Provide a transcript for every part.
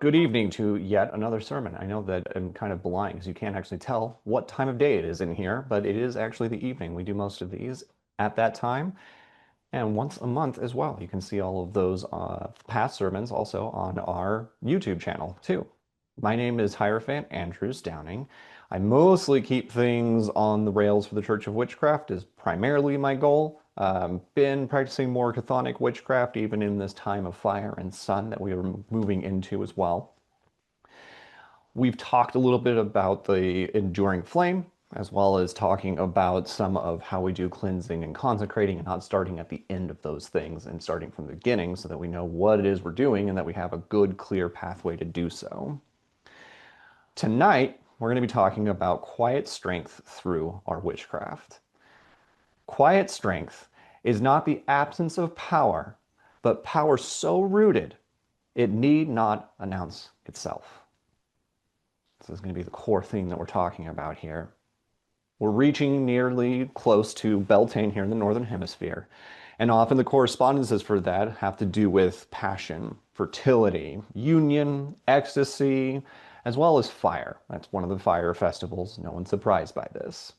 Good evening to yet another sermon. I know that I'm kind of blind because you can't actually tell what time of day it is in here, but it is actually the evening. We do most of these at that time and once a month as well. You can see all of those past sermons also on our YouTube channel too. My name is Hierophant Andrews Downing. I mostly keep things on the rails for the Church of Witchcraft is primarily my goal. Been practicing more chthonic witchcraft even in this time of fire and sun that we are moving into as well. We've talked a little bit about the enduring flame, as well as talking about some of how we do cleansing and consecrating and not starting at the end of those things and starting from the beginning so that we know what it is we're doing and that we have a good, clear pathway to do so. Tonight, we're going to be talking about quiet strength through our witchcraft. Quiet strength is not the absence of power, but power so rooted it need not announce itself. This is going to be the core theme that we're talking about here. We're reaching nearly close to Beltane here in the Northern Hemisphere, and often the correspondences for that have to do with passion, fertility, union, ecstasy, as well as fire. That's one of the fire festivals. No one's surprised by this.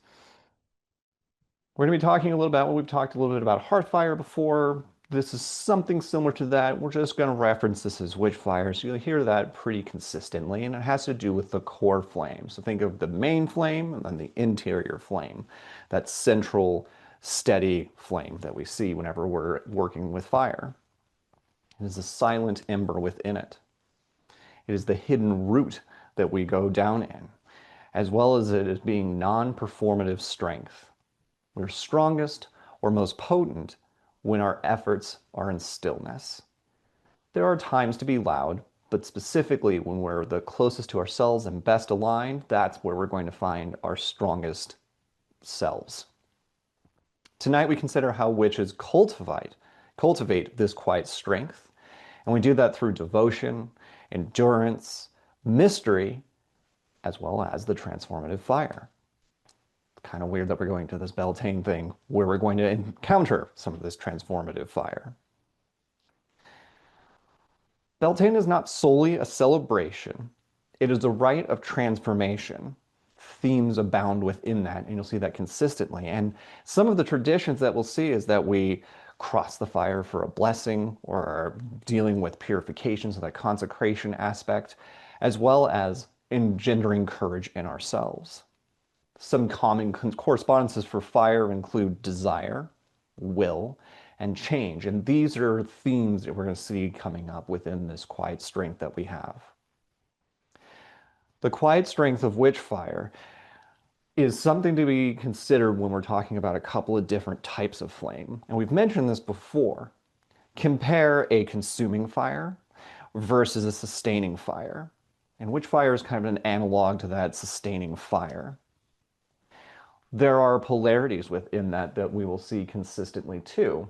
We're going to be talking a little about what we've talked a little bit about Hearthfire before. This is something similar to that. We're just going to reference this as Witchfire, so you'll hear that pretty consistently, and it has to do with the core flame. So think of the main flame and then the interior flame, that central, steady flame that we see whenever we're working with fire. It is a silent ember within it. It is the hidden root that we go down in, as well as it is being non-performative strength. We're strongest or most potent when our efforts are in stillness. There are times to be loud, but specifically when we're the closest to ourselves and best aligned, that's where we're going to find our strongest selves. Tonight we consider how witches cultivate this quiet strength, and we do that through devotion, endurance, mystery, as well as the transformative fire. Kind of weird that we're going to this Beltane thing where we're going to encounter some of this transformative fire. Beltane is not solely a celebration. It is a rite of transformation. Themes abound within that, and you'll see that consistently. And some of the traditions that we'll see is that we cross the fire for a blessing or are dealing with purification, so that consecration aspect, as well as engendering courage in ourselves. Some common correspondences for fire include desire, will, and change. And these are themes that we're going to see coming up within this quiet strength that we have. The quiet strength of witchfire is something to be considered when we're talking about a couple of different types of flame. And we've mentioned this before. Compare a consuming fire versus a sustaining fire. And witchfire is kind of an analog to that sustaining fire. There are polarities within that we will see consistently too.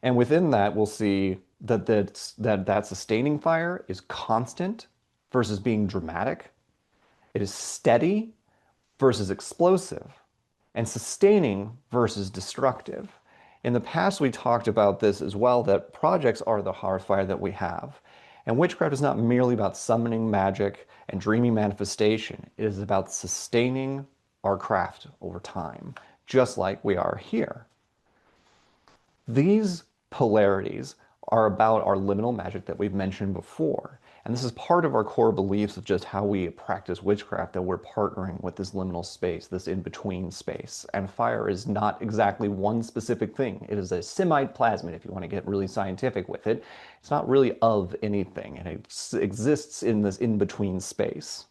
And within that, we'll see that that sustaining fire is constant versus being dramatic. It is steady versus explosive, and sustaining versus destructive. In the past, we talked about this as well, that projects are the hearthfire that we have. And witchcraft is not merely about summoning magic and dreamy manifestation. It is about sustaining our craft over time, just like we are here. These polarities are about our liminal magic that we've mentioned before. And this is part of our core beliefs of just how we practice witchcraft, that we're partnering with this liminal space, this in-between space. And fire is not exactly one specific thing. It is a semide plasmid, if you want to get really scientific with it. It's not really of anything, and it exists in this in-between space.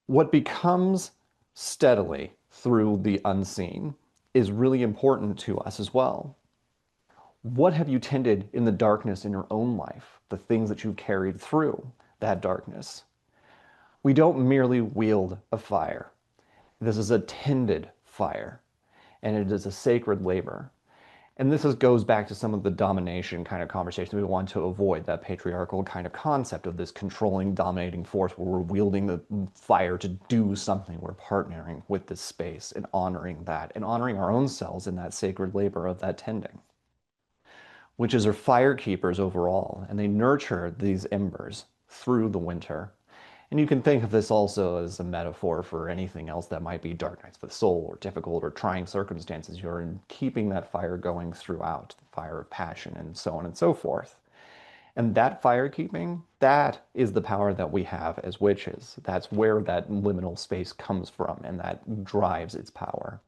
What becomes steadily through the unseen is really important to us as well. What have you tended in the darkness in your own life, the things that you've carried through that darkness? We don't merely wield a fire. This is a tended fire, and it is a sacred labor. And this goes back to some of the domination kind of conversation we want to avoid, that patriarchal kind of concept of this controlling, dominating force where we're wielding the fire to do something. We're partnering with this space and honoring that, and honoring our own selves in that sacred labor of that tending. Witches are fire keepers overall, and they nurture these embers through the winter. And you can think of this also as a metaphor for anything else that might be dark nights of the soul or difficult or trying circumstances. You're in keeping that fire going throughout, the fire of passion and so on and so forth. And that fire keeping, that is the power that we have as witches. That's where that liminal space comes from, and that drives its power.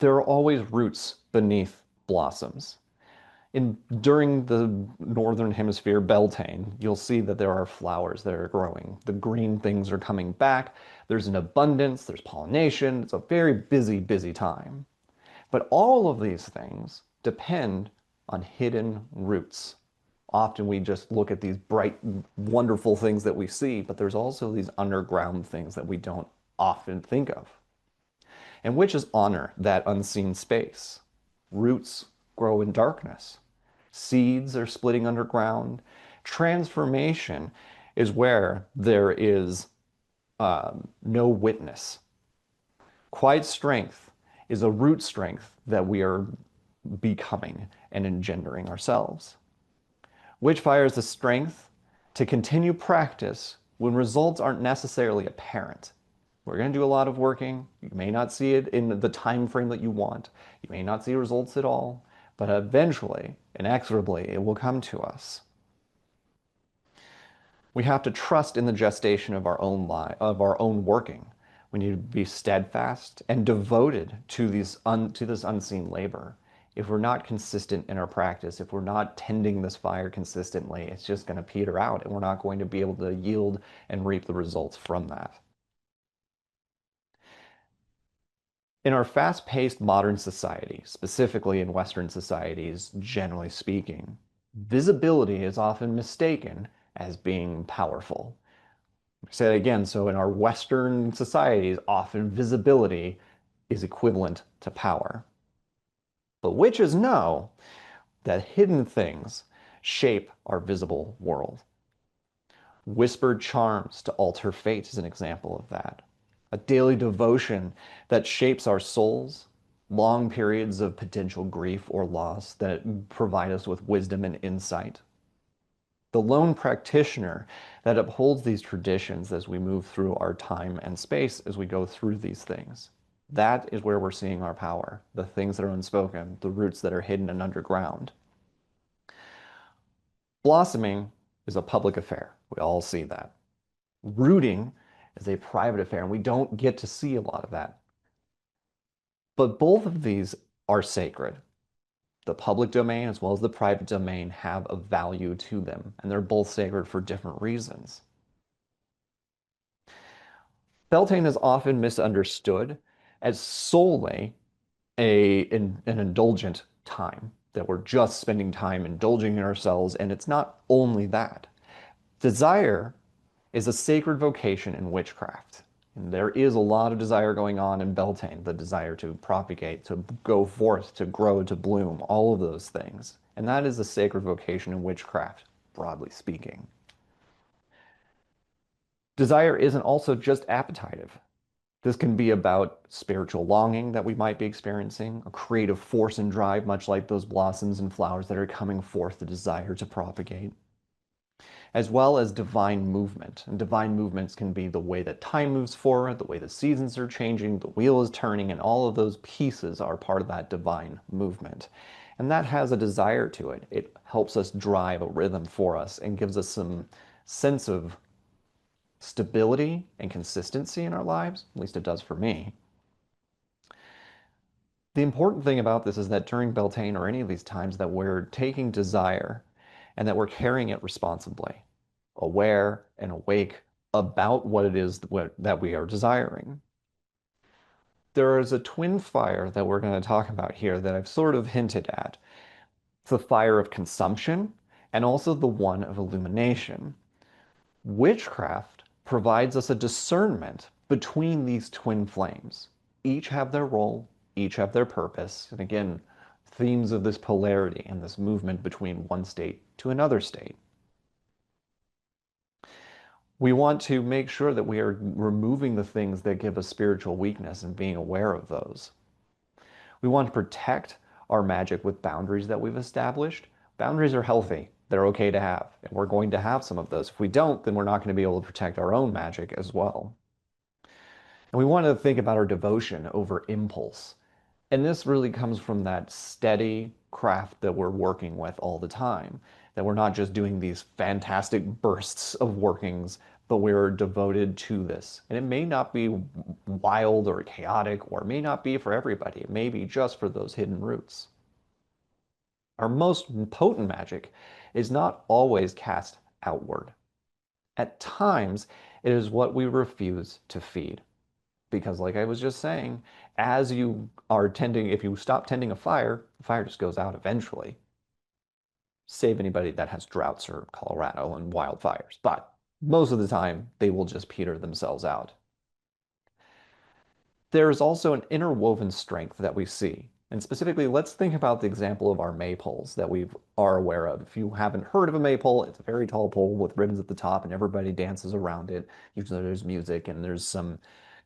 There are always roots beneath blossoms. During the northern hemisphere Beltane, you'll see that there are flowers that are growing. The green things are coming back. There's an abundance, there's pollination. It's a very busy, busy time. But all of these things depend on hidden roots. Often we just look at these bright, wonderful things that we see, but there's also these underground things that we don't often think of. And witches honor that unseen space. Roots grow in darkness. Seeds are splitting underground. Transformation is where there is no witness. Quiet strength is a root strength that we are becoming and engendering ourselves. Witchfire is the strength to continue practice when results aren't necessarily apparent. We're going to do a lot of working. You may not see it in the time frame that you want. You may not see results at all, but eventually, inexorably, it will come to us. We have to trust in the gestation of our own life, of our own working. We need to be steadfast and devoted to this unseen labor. If we're not consistent in our practice, if we're not tending this fire consistently, it's just going to peter out, and we're not going to be able to yield and reap the results from that. In our fast-paced modern society, specifically in Western societies, generally speaking, visibility is often mistaken as being powerful. I say that again, so in our Western societies, often visibility is equivalent to power. But witches know that hidden things shape our visible world. Whispered charms to alter fate is an example of that. A daily devotion that shapes our souls, long periods of potential grief or loss that provide us with wisdom and insight. The lone practitioner that upholds these traditions as we move through our time and space as we go through these things. That is where we're seeing our power, the things that are unspoken, the roots that are hidden and underground. Blossoming is a public affair. We all see that. Rooting is a private affair, and we don't get to see a lot of that. But both of these are sacred. The public domain as well as the private domain have a value to them, and they're both sacred for different reasons. Beltane is often misunderstood as solely an indulgent time, that we're just spending time indulging in ourselves, and it's not only that. Desire is a sacred vocation in witchcraft. And there is a lot of desire going on in Beltane, the desire to propagate, to go forth, to grow, to bloom, all of those things. And that is a sacred vocation in witchcraft, broadly speaking. Desire isn't also just appetitive. This can be about spiritual longing that we might be experiencing, a creative force and drive, much like those blossoms and flowers that are coming forth, the desire to propagate, as well as divine movement. And divine movements can be the way that time moves forward, the way the seasons are changing, the wheel is turning, and all of those pieces are part of that divine movement. And that has a desire to it. It helps us drive a rhythm for us and gives us some sense of stability and consistency in our lives. At least it does for me. The important thing about this is that during Beltane or any of these times that we're taking desire and that we're carrying it responsibly, aware and awake about what it is that we are desiring. There is a twin fire that we're going to talk about here that I've sort of hinted at. It's the fire of consumption and also the one of illumination. Witchcraft provides us a discernment between these twin flames. Each have their role, each have their purpose, and again, themes of this polarity and this movement between one state to another state. We want to make sure that we are removing the things that give us spiritual weakness and being aware of those. We want to protect our magic with boundaries that we've established. Boundaries are healthy. They're okay to have, and we're going to have some of those. If we don't, then we're not going to be able to protect our own magic as well. And we want to think about our devotion over impulse. And this really comes from that steady craft that we're working with all the time, that we're not just doing these fantastic bursts of workings, but we're devoted to this. And it may not be wild or chaotic, or it may not be for everybody. It may be just for those hidden roots. Our most potent magic is not always cast outward. At times, it is what we refuse to feed. Because like I was just saying, as you are tending, if you stop tending a fire, the fire just goes out eventually. Save anybody that has droughts or Colorado and wildfires. But most of the time, they will just peter themselves out. There's also an interwoven strength that we see. And specifically, let's think about the example of our maypoles that we are aware of. If you haven't heard of a maypole, it's a very tall pole with ribbons at the top and everybody dances around it. Usually there's music and there's some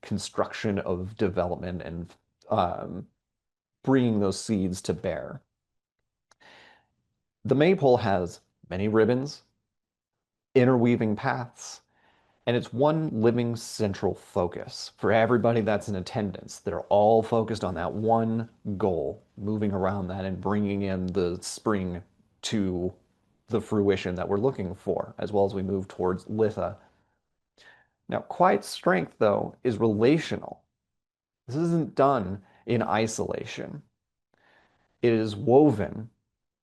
construction of development and bringing those seeds to bear. The maypole has many ribbons, interweaving paths, and it's one living central focus for everybody that's in attendance. They're all focused on that one goal, moving around that and bringing in the spring to the fruition that we're looking for, as well as we move towards Litha. Now, quiet strength, though, is relational. This isn't done in isolation. It is woven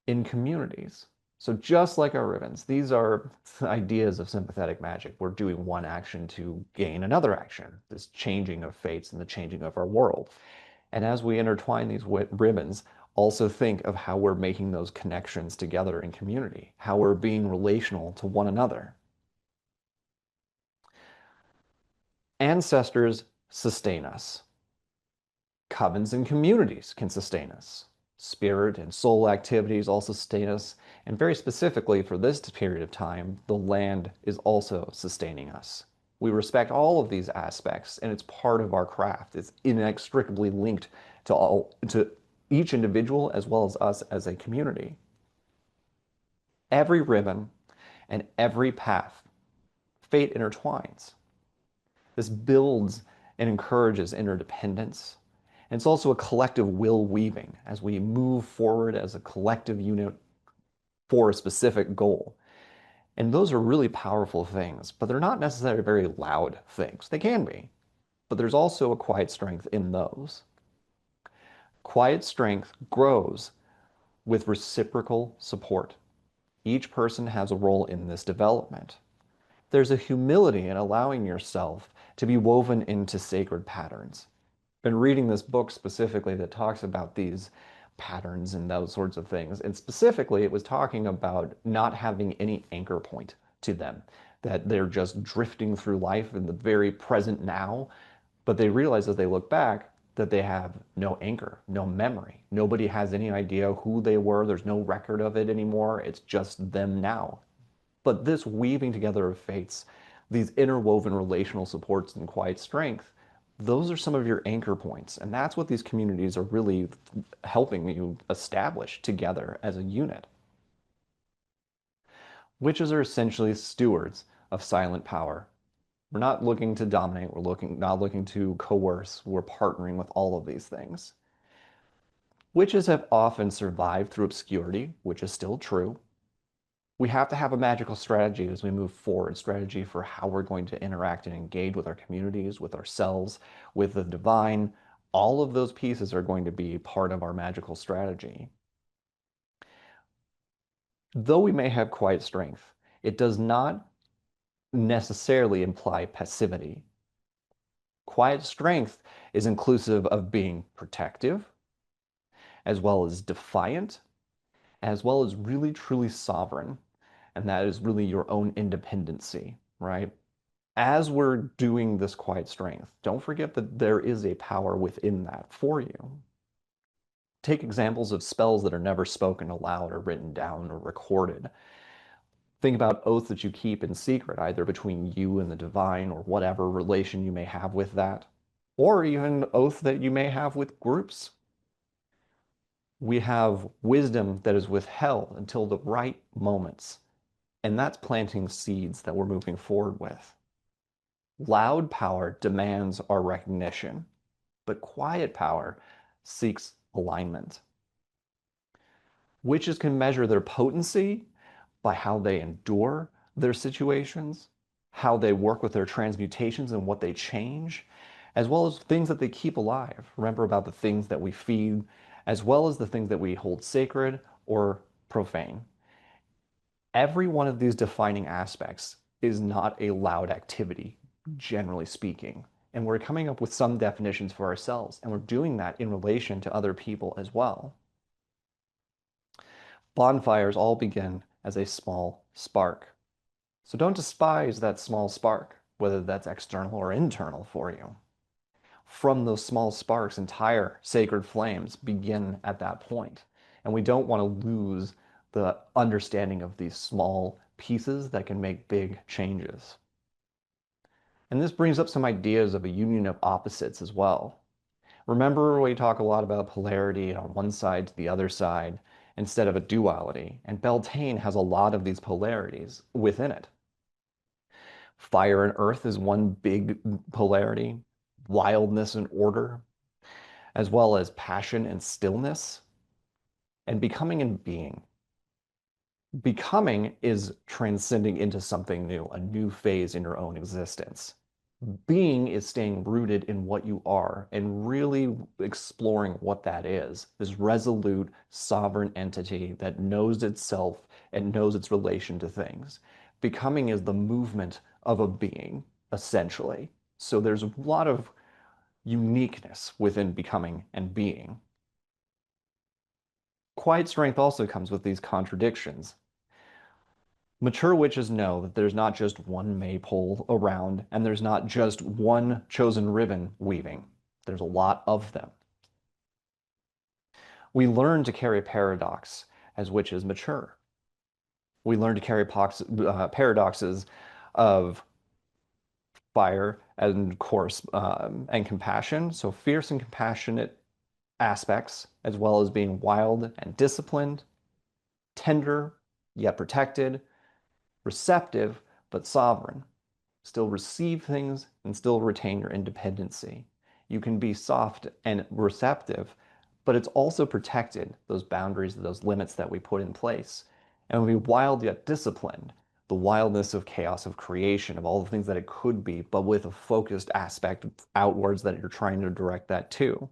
in communities. So just like our ribbons, these are ideas of sympathetic magic. We're doing one action to gain another action, this changing of fates and the changing of our world. And as we intertwine these ribbons, also think of how we're making those connections together in community, how we're being relational to one another. Ancestors sustain us. Covens and communities can sustain us. Spirit and soul activities also sustain us. And very specifically for this period of time, the land is also sustaining us. We respect all of these aspects, and it's part of our craft. It's inextricably linked to each individual as well as us as a community. Every ribbon and every path, fate intertwines. This builds and encourages interdependence. And it's also a collective will weaving as we move forward as a collective unit for a specific goal. And those are really powerful things, but they're not necessarily very loud things. They can be, but there's also a quiet strength in those. Quiet strength grows with reciprocal support. Each person has a role in this development. There's a humility in allowing yourself to be woven into sacred patterns. Been reading this book specifically that talks about these patterns and those sorts of things. And specifically, it was talking about not having any anchor point to them, that they're just drifting through life in the very present now. But they realize as they look back that they have no anchor, no memory. Nobody has any idea who they were. There's no record of it anymore. It's just them now. But this weaving together of fates, these interwoven relational supports and quiet strength, those are some of your anchor points. And that's what these communities are really helping you establish together as a unit. Witches are essentially stewards of silent power. We're not looking to dominate, not looking to coerce, we're partnering with all of these things. Witches have often survived through obscurity, which is still true. We have to have a magical strategy as we move forward, strategy for how we're going to interact and engage with our communities, with ourselves, with the divine. All of those pieces are going to be part of our magical strategy. Though we may have quiet strength, it does not necessarily imply passivity. Quiet strength is inclusive of being protective, as well as defiant, as well as really truly sovereign. And that is really your own independency, right? As we're doing this quiet strength, don't forget that there is a power within that for you. Take examples of spells that are never spoken aloud or written down or recorded. Think about oaths that you keep in secret, either between you and the divine or whatever relation you may have with that, or even oaths that you may have with groups. We have wisdom that is withheld until the right moments, and that's planting seeds that we're moving forward with. Loud power demands our recognition, but quiet power seeks alignment. Witches can measure their potency by how they endure their situations, how they work with their transmutations and what they change, as well as things that they keep alive. Remember about the things that we feed, as well as the things that we hold sacred or profane. Every one of these defining aspects is not a loud activity, generally speaking. And we're coming up with some definitions for ourselves, and we're doing that in relation to other people as well. Bonfires all begin as a small spark. So don't despise that small spark, whether that's external or internal for you. From those small sparks, entire sacred flames begin at that point. And we don't want to lose the understanding of these small pieces that can make big changes. And this brings up some ideas of a union of opposites as well. Remember, we talk a lot about polarity on one side to the other side instead of a duality. And Beltane has a lot of these polarities within it. Fire and earth is one big polarity, wildness and order, as well as passion and stillness, and becoming and being. Becoming is transcending into something new, a new phase in your own existence. Being is staying rooted in what you are and really exploring what that is. This resolute, sovereign entity that knows itself and knows its relation to things. Becoming is the movement of a being, essentially. So there's a lot of uniqueness within becoming and being. Quiet strength also comes with these contradictions. Mature witches know that there's not just one maypole around, and there's not just one chosen ribbon weaving. There's a lot of them. We learn to carry paradox as witches mature. We learn to carry paradoxes of fire and course and compassion, so fierce and compassionate aspects, as well as being wild and disciplined, tender yet protected, receptive but sovereign. Still receive things and still retain your independency. You can be soft and receptive, but it's also protected, those boundaries, those limits that we put in place. And be wild yet disciplined, the wildness of chaos of creation, of all the things that it could be, but with a focused aspect outwards that you're trying to direct that to.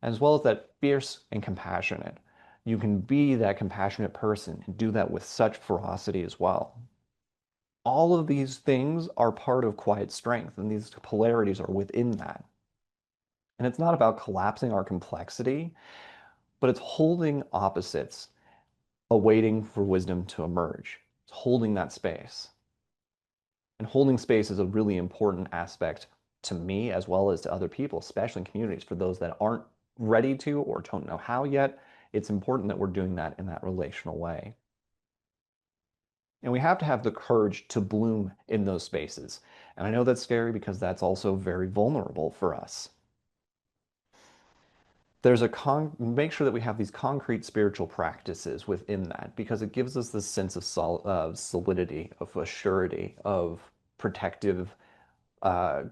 As well as that fierce and compassionate. You can be that compassionate person and do that with such ferocity as well. All of these things are part of quiet strength, and these polarities are within that. And it's not about collapsing our complexity, but it's holding opposites, awaiting for wisdom to emerge. It's holding that space. And holding space is a really important aspect to me as well as to other people, especially in communities. For those that aren't ready to or don't know how yet, it's important that we're doing that in that relational way. And we have to have the courage to bloom in those spaces. And I know that's scary because that's also very vulnerable for us. Make sure that we have these concrete spiritual practices within that because it gives us this sense of solidity, of assurity, of protective, uh,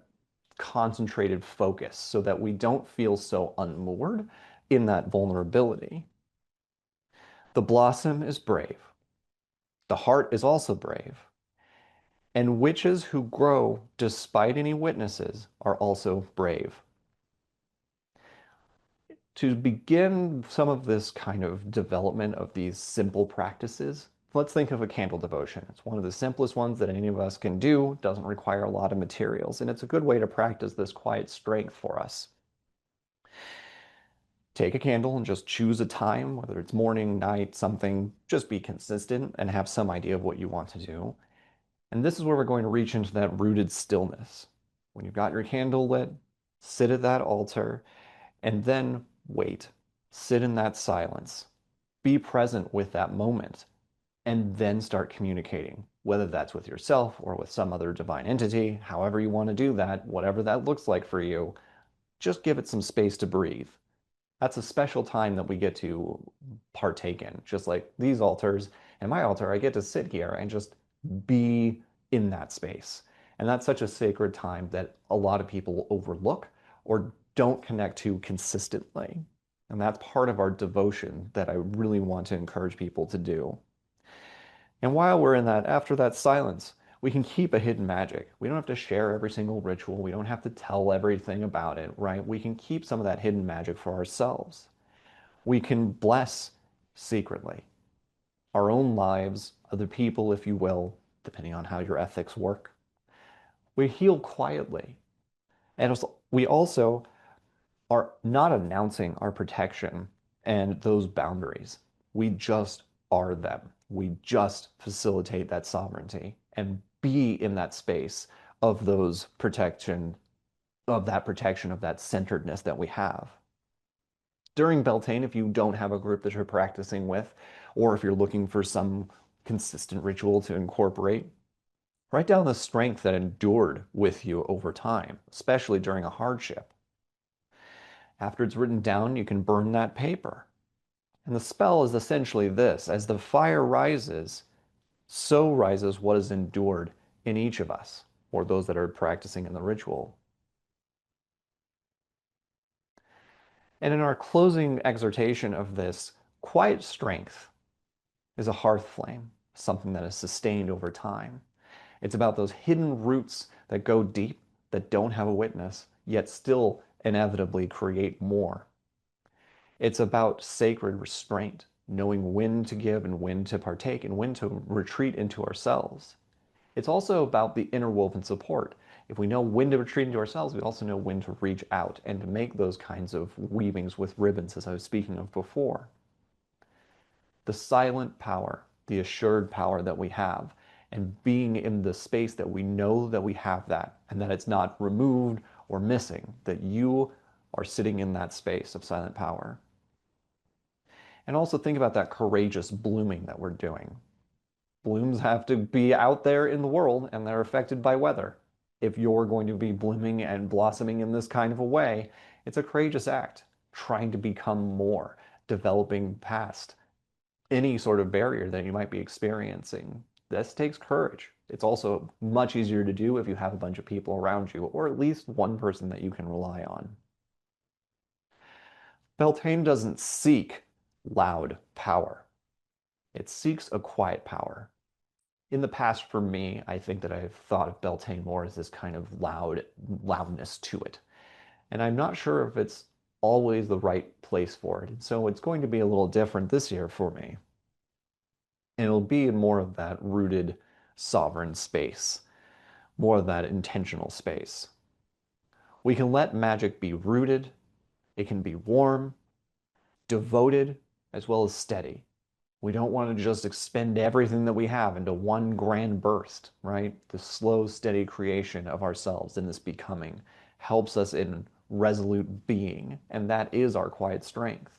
concentrated focus so that we don't feel so unmoored in that vulnerability. The blossom is brave. The heart is also brave. And witches who grow despite any witnesses are also brave. To begin some of this kind of development of these simple practices, let's think of a candle devotion. It's one of the simplest ones that any of us can do, doesn't require a lot of materials, and it's a good way to practice this quiet strength for us. Take a candle and just choose a time, whether it's morning, night, something, just be consistent and have some idea of what you want to do. And this is where we're going to reach into that rooted stillness. When you've got your candle lit, sit at that altar and then wait. Sit in that silence. Be present with that moment and then start communicating, whether that's with yourself or with some other divine entity, however you want to do that, whatever that looks like for you, just give it some space to breathe. That's a special time that we get to partake in. Just like these altars and my altar, I get to sit here and just be in that space. And that's such a sacred time that a lot of people overlook or don't connect to consistently. And that's part of our devotion that I really want to encourage people to do. And while we're in that, after that silence, we can keep a hidden magic. We don't have to share every single ritual. We don't have to tell everything about it, right? We can keep some of that hidden magic for ourselves. We can bless secretly our own lives, other people, if you will, depending on how your ethics work. We heal quietly. And we also are not announcing our protection and those boundaries. We just are them. We just facilitate that sovereignty and be in that space of those protection, of that centeredness that we have. During Beltane, if you don't have a group that you're practicing with, or if you're looking for some consistent ritual to incorporate, write down the strength that endured with you over time, especially during a hardship. After it's written down, you can burn that paper. And the spell is essentially this: as the fire rises, so rises what is endured in each of us, or those that are practicing in the ritual. And in our closing exhortation of this, quiet strength is a hearth flame, something that is sustained over time. It's about those hidden roots that go deep, that don't have a witness, yet still inevitably create more. It's about sacred restraint, knowing when to give and when to partake and when to retreat into ourselves. It's also about the interwoven support. If we know when to retreat into ourselves, we also know when to reach out and to make those kinds of weavings with ribbons, as I was speaking of before. The silent power, the assured power that we have, and being in the space that we know that we have that, and that it's not removed or missing, that you are sitting in that space of silent power. And also think about that courageous blooming that we're doing. Blooms have to be out there in the world and they're affected by weather. If you're going to be blooming and blossoming in this kind of a way, it's a courageous act, trying to become more, developing past any sort of barrier that you might be experiencing. This takes courage. It's also much easier to do if you have a bunch of people around you, or at least one person that you can rely on. Beltane doesn't seek loud power. It seeks a quiet power. In the past, for me, I think that I've thought of Beltane more as this kind of loudness to it. And I'm not sure if it's always the right place for it. And so it's going to be a little different this year for me. And it'll be in more of that rooted sovereign space, more of that intentional space. We can let magic be rooted, it can be warm, devoted, as well as steady. We don't want to just expend everything that we have into one grand burst, right? The slow, steady creation of ourselves in this becoming helps us in resolute being, and that is our quiet strength.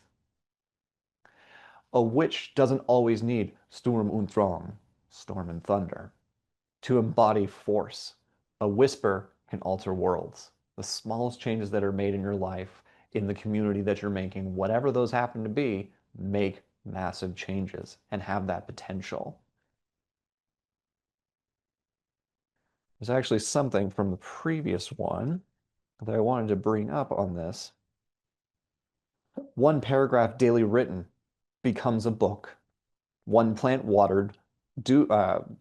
A witch doesn't always need Sturm und Drang, storm and thunder, to embody force. A whisper can alter worlds. The smallest changes that are made in your life, in the community that you're making, whatever those happen to be, make massive changes and have that potential. There's actually something from the previous one that I wanted to bring up on this. One paragraph daily written becomes a book. One plant watered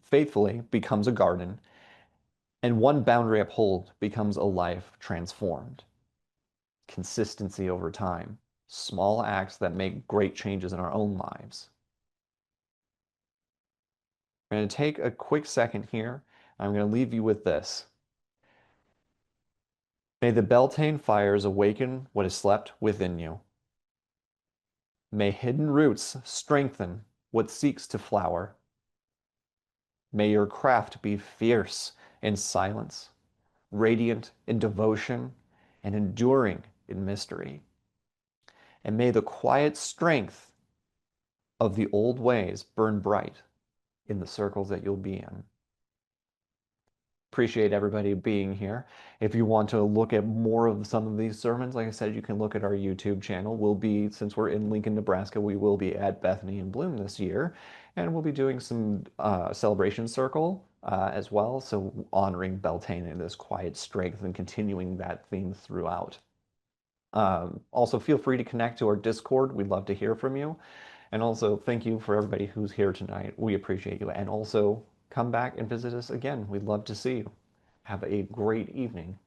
faithfully becomes a garden. And one boundary upheld becomes a life transformed. Consistency over time. Small acts that make great changes in our own lives. I'm going to take a quick second here. I'm going to leave you with this. May the Beltane fires awaken what has slept within you. May hidden roots strengthen what seeks to flower. May your craft be fierce in silence, radiant in devotion, and enduring in mystery. And may the quiet strength of the old ways burn bright in the circles that you'll be in. Appreciate everybody being here. If you want to look at more of some of these sermons, like I said, you can look at our YouTube channel. We'll be, since we're in Lincoln, Nebraska, we will be at Bethany and Bloom this year, and we'll be doing some celebration circle as well. So honoring Beltane and this quiet strength and continuing that theme throughout. Also, feel free to connect to our Discord. We'd love to hear from you. And also, thank you for everybody who's here tonight. We appreciate you. And also, come back and visit us again. We'd love to see you. Have a great evening.